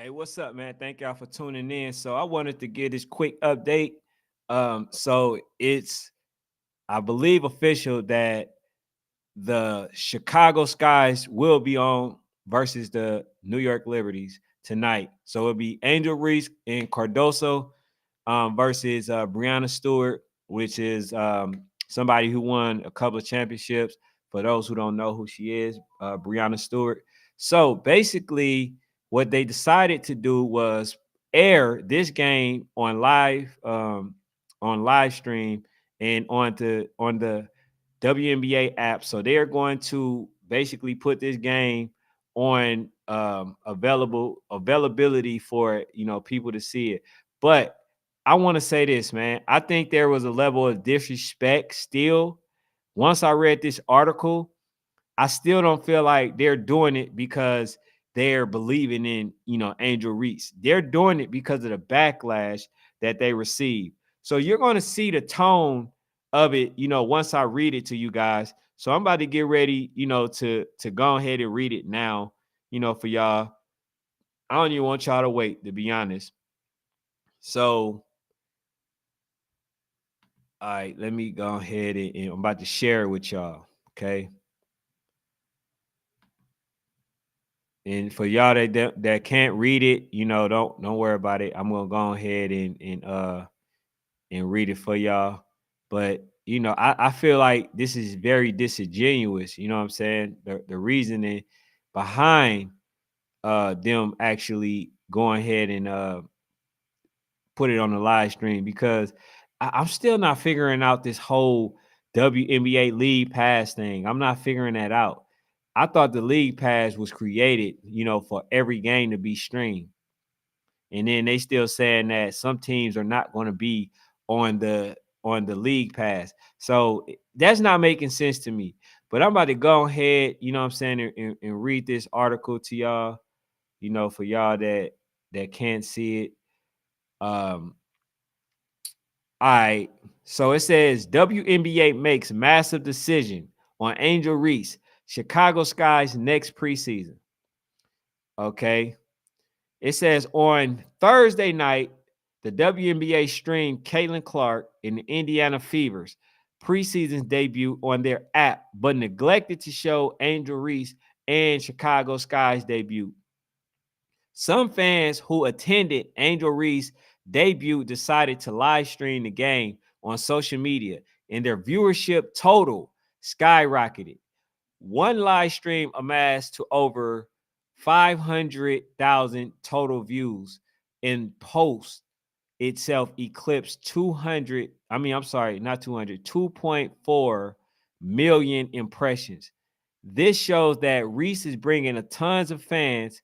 Hey, what's up, man? Thank y'all for tuning in. So I wanted to give this quick update. So it's I believe official that the Chicago Skies will be on versus the New York Liberties tonight. So it'll be Angel Reese and Cardoso versus Brianna Stewart, which is somebody who won a couple of championships. For those who don't know who she is, Brianna Stewart. So basically, what they decided to do was air this game on live stream and on the WNBA app. So they're going to basically put this game on availability for people to see it. But I want to say this, man. I think there was a level of disrespect still. Once I read this article, I still don't feel like they're doing it because they're believing in, Angel Reese. They're doing it because of the backlash that they receive. So you're going to see the tone of it, once I read it to you guys. So I'm about to get ready, to go ahead and read it now, for y'all. I don't even want y'all to wait, to be honest. So, all right, let me go ahead and I'm about to share it with y'all. Okay. And for y'all that can't read it, don't worry about it. I'm gonna go ahead and read it for y'all. But I feel like this is very disingenuous. You know what I'm saying? The reasoning behind them actually going ahead and put it on the live stream because I'm still not figuring out this whole WNBA league pass thing. I'm not figuring that out. I thought the league pass was created, for every game to be streamed. And then they still saying that some teams are not going to be on the league pass. So that's not making sense to me. But I'm about to go ahead, what I'm saying, and read this article to y'all, for y'all that can't see it. All right. So it says WNBA makes massive decision on Angel Reese, Chicago Sky's next preseason. Okay. It says on Thursday night, the WNBA streamed Caitlin Clark and the Indiana Fevers preseason debut on their app, but neglected to show Angel Reese and Chicago Sky's debut. Some fans who attended Angel Reese's debut decided to live stream the game on social media, and their viewership total skyrocketed. One live stream amassed to over 500,000 total views, and post itself eclipsed 200. I mean, I'm sorry, not 200, 2.4 million impressions. This shows that Reese is bringing a tons of fans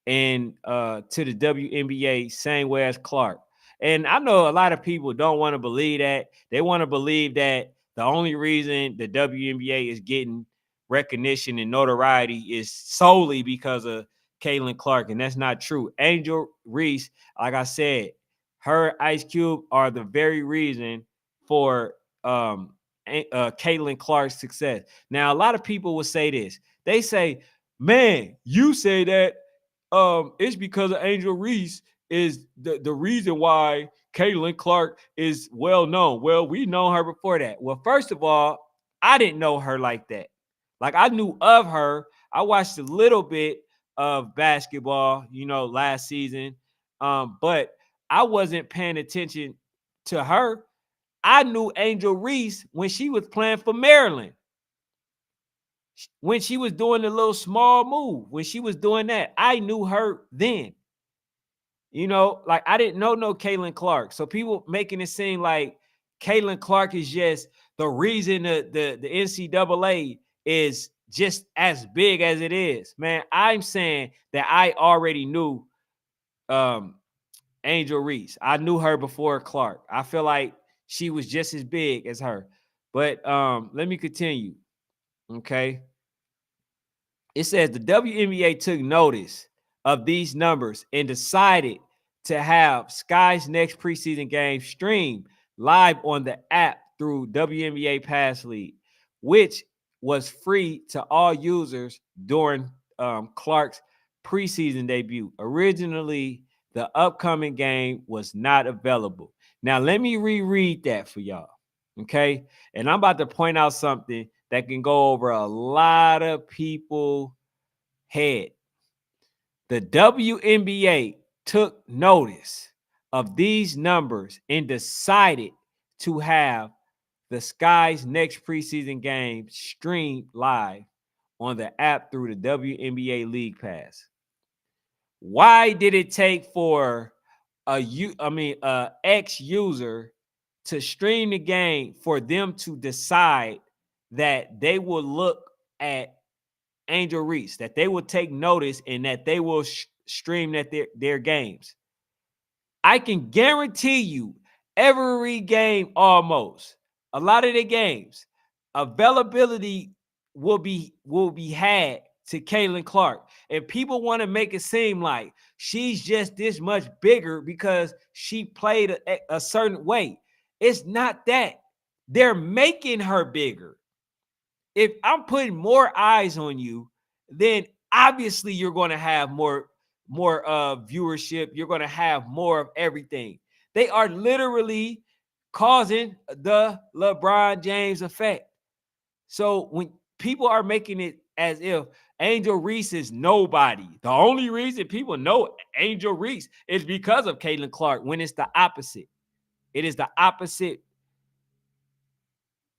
and to the WNBA same way as Clark. And I know a lot of people don't want to believe that. They want to believe that the only reason the WNBA is getting recognition and notoriety is solely because of Caitlin Clark, and that's not true. Angel Reese, like I said, her Ice Cube are the very reason for Caitlin Clark's success. Now, a lot of people will say this. They say, "Man, you say that it's because of Angel Reese is the reason why Caitlin Clark is well known." Well, we know her before that. Well, first of all, I didn't know her like that. Like I knew of her. I watched a little bit of basketball, last season. But I wasn't paying attention to her. I knew Angel Reese when she was playing for Maryland, when she was doing the little small move, when she was doing that. I knew her then. Like I didn't know no Caitlin Clark. So people making it seem like Caitlin Clark is just the reason the NCAA is just as big as it is. Man, I'm saying that I already knew um Angel Reese. I knew her before Clark. I feel like she was just as big as her. But let me continue. Okay. It says the WNBA took notice of these numbers and decided to have Sky's next preseason game streamed live on the app through WNBA Pass League, which was free to all users during Clark's preseason debut. Originally, the upcoming game was not available. Now, let me reread that for y'all. Okay. And I'm about to point out something that can go over a lot of people's head. The WNBA took notice of these numbers and decided to have the Sky's next preseason game streamed live on the app through the WNBA League Pass. Why did it take for a ex user to stream the game for them to decide that they will look at Angel Reese, that they will take notice and that they will stream that their games? I can guarantee you every game, almost a lot of the games, availability will be had to Caitlin Clark. And people want to make it seem like she's just this much bigger because she played a certain way. It's not that. They're making her bigger. If I'm putting more eyes on you, then obviously you're going to have more viewership. You're going to have more of everything. They are literally causing the LeBron James effect. So when people are making it as if Angel Reese is nobody, the only reason people know Angel Reese is because of Caitlin Clark, when it's the opposite. It is the opposite.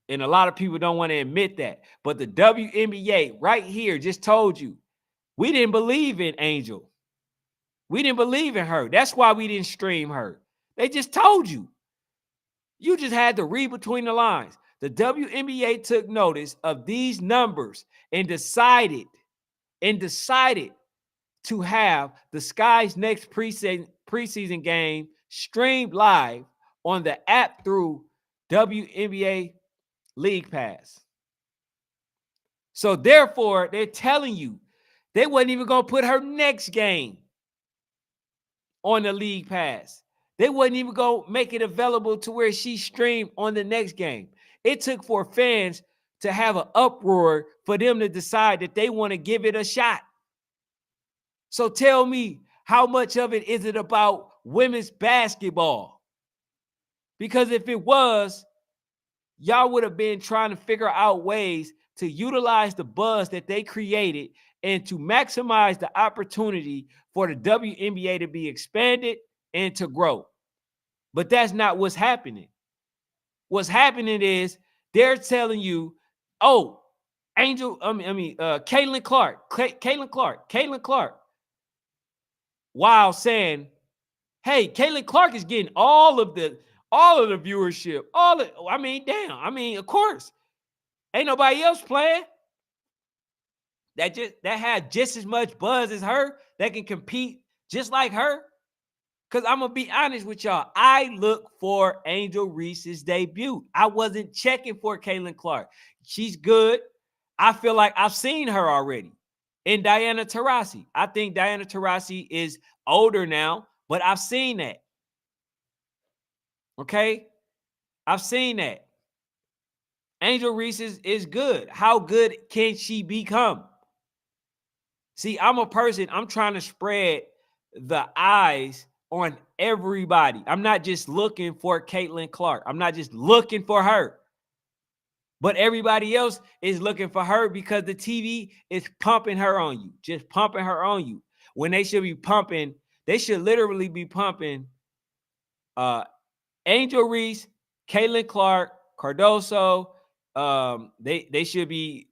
And a lot of people don't want to admit that. But the WNBA right here just told you, we didn't believe in Angel. We didn't believe in her. That's why we didn't stream her. They just told you. You just had to read between the lines. The WNBA took notice of these numbers and decided to have the Sky's next preseason game streamed live on the app through WNBA League Pass. So therefore, they're telling you they wasn't even going to put her next game on the League Pass. They wasn't even going to make it available to where she streamed on the next game. It took for fans to have an uproar for them to decide that they want to give it a shot. So tell me, how much of it is it about women's basketball? Because if it was, y'all would have been trying to figure out ways to utilize the buzz that they created and to maximize the opportunity for the WNBA to be expanded and to grow. But that's not what's happening. What's happening is they're telling you, oh, Caitlin Clark, while saying, hey, Caitlin Clark is getting all of the viewership. Of course. Ain't nobody else playing that had just as much buzz as her, that can compete just like her. Because I'm gonna be honest with y'all, I look for Angel Reese's debut. I wasn't checking for Caitlin Clark. She's good. I feel like I've seen her already. And Diana Taurasi. I think Diana Taurasi is older now, but I've seen that. Okay? I've seen that. Angel Reese is good. How good can she become? See, I'm a person, I'm trying to spread the eyes on everybody. I'm not just looking for Caitlin Clark. I'm not just looking for her. But everybody else is looking for her because the TV is pumping her on you, just pumping her on you. When they should be pumping, they should literally be pumping Angel Reese, Caitlin Clark, Cardoso. They should be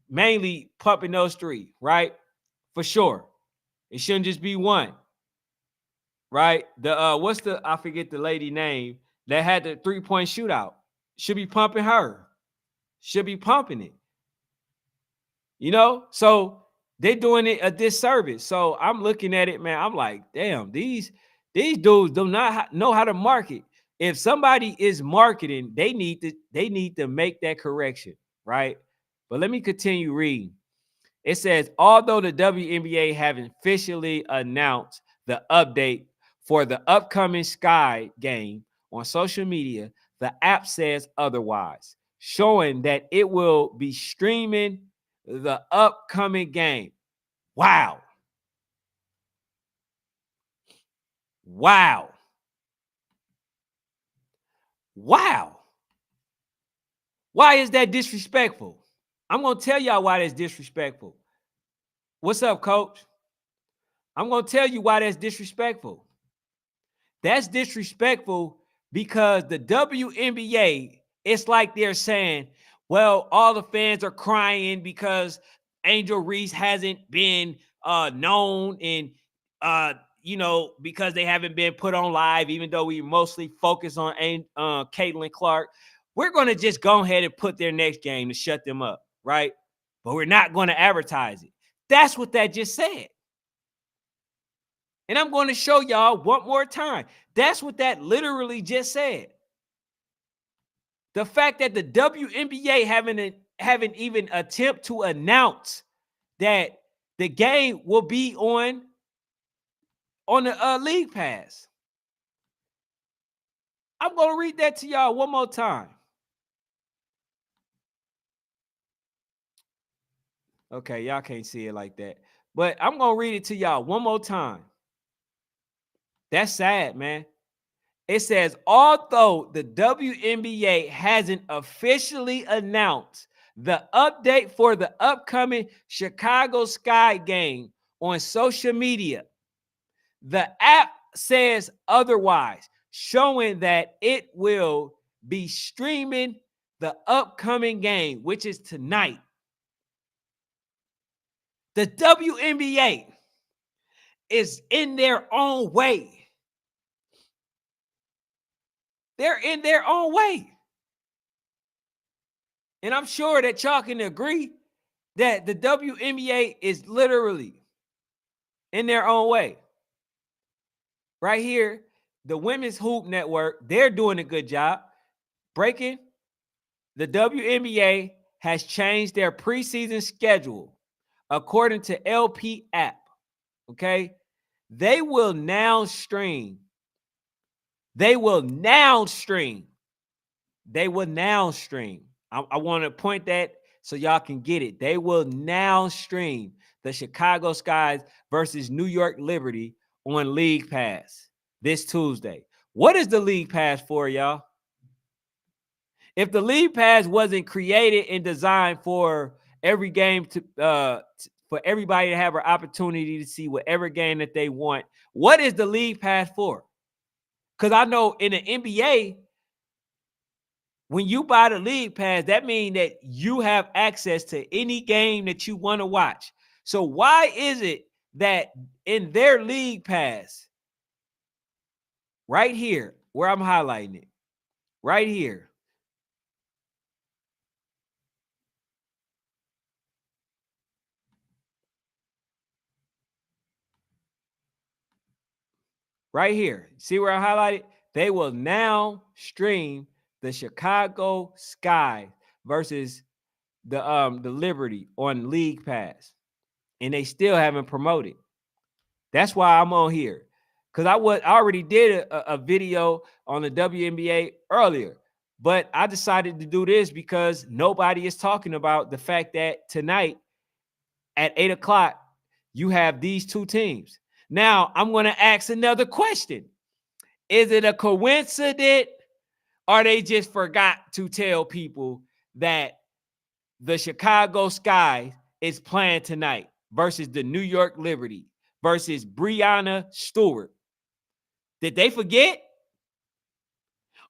mainly pumping those three, right? For sure. It shouldn't just be one. Right? I forget the lady name that had the 3-point shootout. Should be pumping her. Should be pumping it. You know? So they're doing it a disservice. So I'm looking at it, man. I'm like, damn, these dudes do not know how to market. If somebody is marketing, they need to make that correction, right? But let me continue reading. It says, although the WNBA haven't officially announced the update for the upcoming Sky game on social media, the app says otherwise, showing that it will be streaming the upcoming game. Wow. Wow. Wow. Why is that disrespectful? I'm going to tell y'all why that's disrespectful. What's up, coach? I'm going to tell you why that's disrespectful. That's disrespectful because the WNBA, it's like they're saying, well, all the fans are crying because Angel Reese hasn't been known and because they haven't been put on live, even though we mostly focus on Caitlin Clark. We're going to just go ahead and put their next game to shut them up, right? But we're not going to advertise it. That's what that just said. And I'm going to show y'all one more time. That's what that literally just said. The fact that the WNBA haven't even attempt to announce that the game will be on the League Pass. I'm going to read that to y'all one more time. Okay, y'all can't see it like that. But I'm going to read it to y'all one more time. That's sad, man. It says, although the WNBA hasn't officially announced the update for the upcoming Chicago Sky game on social media, the app says otherwise, showing that it will be streaming the upcoming game, which is tonight. The WNBA is in their own way. They're in their own way. And I'm sure that y'all can agree that the WNBA is literally in their own way. Right here, the Women's Hoop Network, they're doing a good job. Breaking, the WNBA has changed their preseason schedule according to LP app. Okay? They will now stream. I want to point that so y'all can get it. They will now stream the Chicago Skies versus New York Liberty on League Pass this Tuesday. What is the League Pass for, y'all? If the League Pass wasn't created and designed for every game for everybody to have an opportunity to see whatever game that they want, what is the League Pass for? Because I know in the NBA, when you buy the League Pass, that means that you have access to any game that you want to watch. So why is it that in their League Pass, right here, where I'm highlighting it, right here, see where I highlighted? They will now stream the Chicago Sky versus the Liberty on League Pass, and they still haven't promoted. That's why I'm on here, because I already did a video on the WNBA earlier, but I decided to do this because nobody is talking about the fact that tonight at 8:00 you have these two teams. Now I'm going to ask another question: is it a coincidence, or they just forgot to tell people that the Chicago Sky is playing tonight versus the New York Liberty versus Breanna Stewart? Did they forget?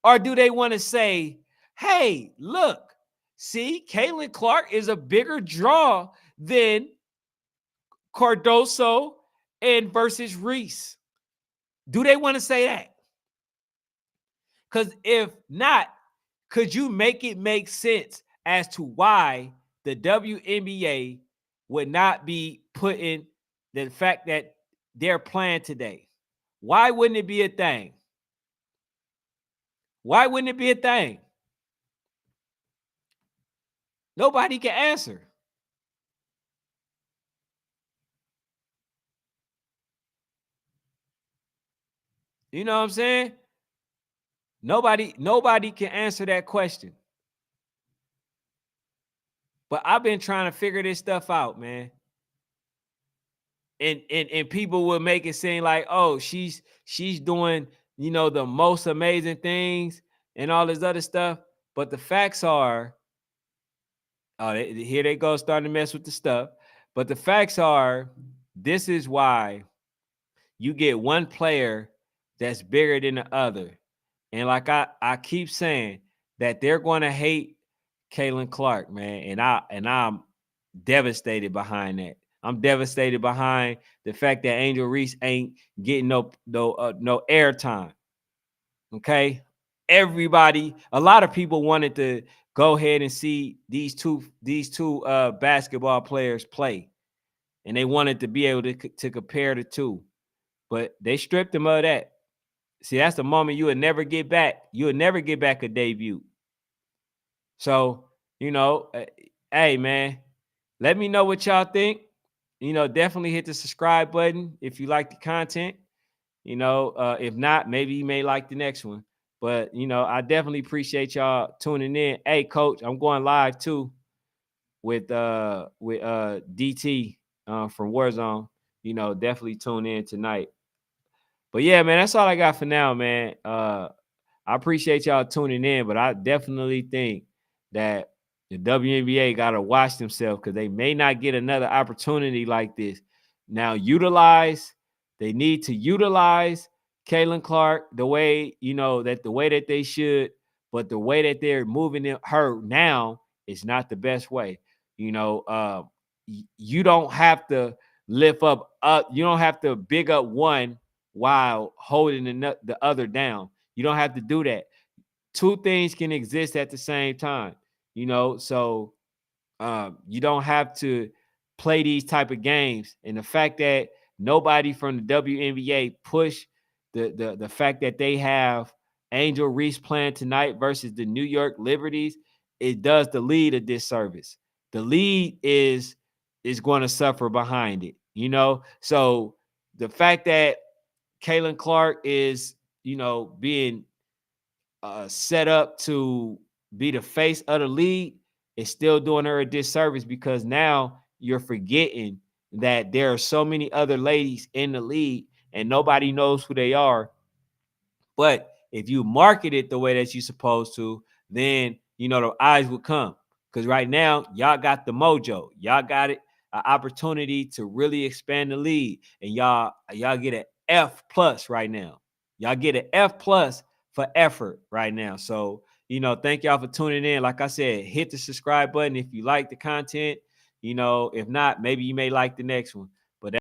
Or do they want to say, hey, look, see, Caitlin Clark is a bigger draw than Cardoso and versus Reese? Do they want to say that? Because if not, could you make it make sense as to why the WNBA would not be putting the fact that they're playing today? Why wouldn't it be a thing? Why wouldn't it be a thing? Nobody can answer. You know what I'm saying? Nobody can answer that question. But I've been trying to figure this stuff out, man. and people would make it seem like, oh, she's doing, the most amazing things and all this other stuff. But the facts are, oh, here they go starting to mess with the stuff. But the facts are, this is why you get one player that's bigger than the other. And like I keep saying, that they're going to hate Caitlin Clark, man. And I'm devastated behind that. I'm devastated behind the fact that Angel Reese ain't getting no airtime. Okay. Everybody, a lot of people wanted to go ahead and see these two basketball players play. And they wanted to be able to compare the two. But they stripped them of that. See, that's the moment you would never get back. You would never get back a debut. So, hey, man, let me know what y'all think. Definitely hit the subscribe button if you like the content. If not, maybe you may like the next one. But, I definitely appreciate y'all tuning in. Hey, coach, I'm going live too with DT from Warzone. Definitely tune in tonight. But yeah, man, that's all I got for now, man. I appreciate y'all tuning in, but I definitely think that the WNBA got to watch themselves because they may not get another opportunity like this. Now, they need to utilize Caitlin Clark the way, the way that they should, but the way that they're moving her now is not the best way. You don't have to lift up, you don't have to big up one while holding the other down. You don't have to do that. Two things can exist at the same time, so you don't have to play these type of games. And the fact that nobody from the WNBA push the fact that they have Angel Reese playing tonight versus the New York Liberties, it does the league a disservice. The league is going to suffer behind it, So the fact that Caitlin Clark is, being set up to be the face of the league is still doing her a disservice because now you're forgetting that there are so many other ladies in the league and nobody knows who they are. But if you market it the way that you're supposed to, then, the eyes will come. Because right now, y'all got the mojo. Y'all got it, an opportunity to really expand the league. And y'all get an F plus right now. Y'all get an F plus for effort right now. So, thank y'all for tuning in. Like I said, hit the subscribe button if you like the content. If not, maybe you may like the next one.